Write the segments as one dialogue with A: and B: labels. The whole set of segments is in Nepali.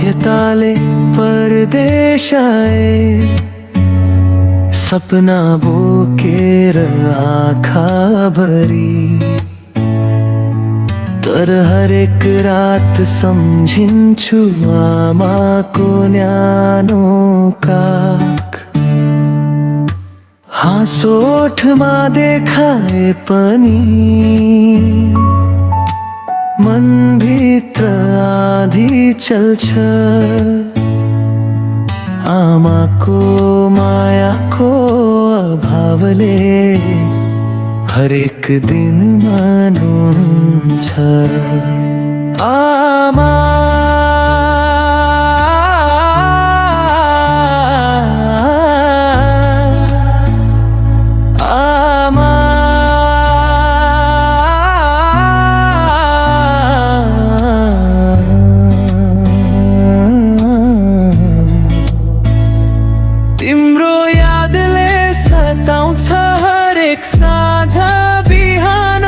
A: बाध्यताले परदेश आए, सपना बोकेर आँखा भरी, तर हरेक रात सम्झिन्छु आमाको न्यानो काख। हाँसो ओठमा देखाए पनि मनभित्र आँधी चल्छ। आमाको मायाको अभावले हरेक दिन मानुन्छ। आमा आमा तिम्रो यादले सताउँछ हरेक साँझ बिहान।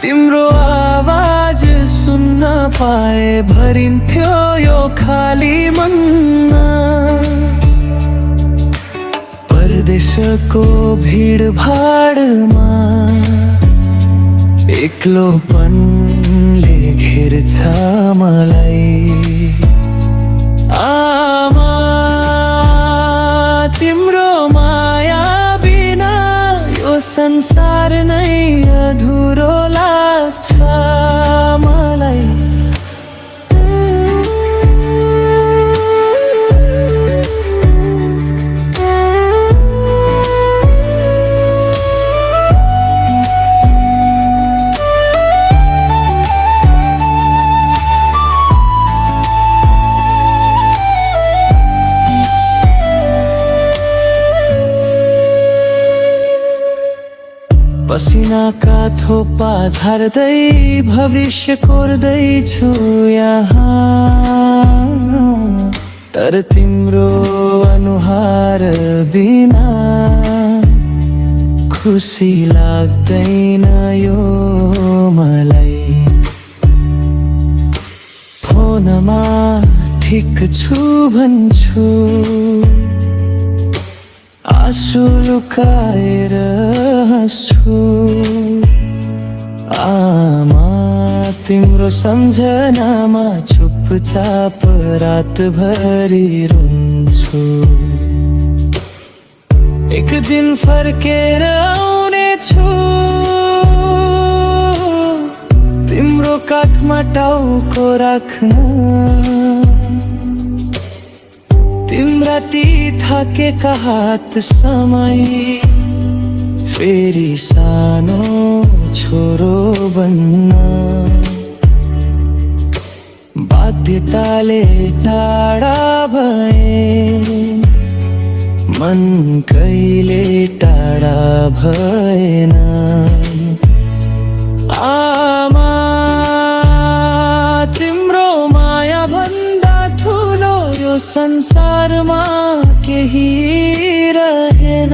A: तिम्रो आवाज सुन्न पाए भरिन्थ्यो यो खाली मन। परदेशको भिडभाडमा एक्लोपनले घेर्छ मलाई। आमा तिम्रो माया बिना यो संसार नै अधुरो लाग्छ मलाई। पसिनाका थोपा झार्दै भविष्य कोर्दैछु यहाँ, तर तिम्रो अनुहार बिना खुसी लाग्दैन यो मलाई। फोनमा ठिक छु भन्छु, आँसु लुकाएर हाँस्छु। आमा तिम्रो सम्झनामा चुपचाप रातभरि रुन्छु। एक दिन फर्केर आउनेछु, तिम्रो काखमा टाउको राख्न। तिम्रा ती थाकेका हात समाई फेरि सानो छोरो बन्न। बाध्यताले टाढा भए, मन कहिले टाढा भएन। आमा तिम्रो माया भन्दा ठुलो यो संसारमा केही रहेन।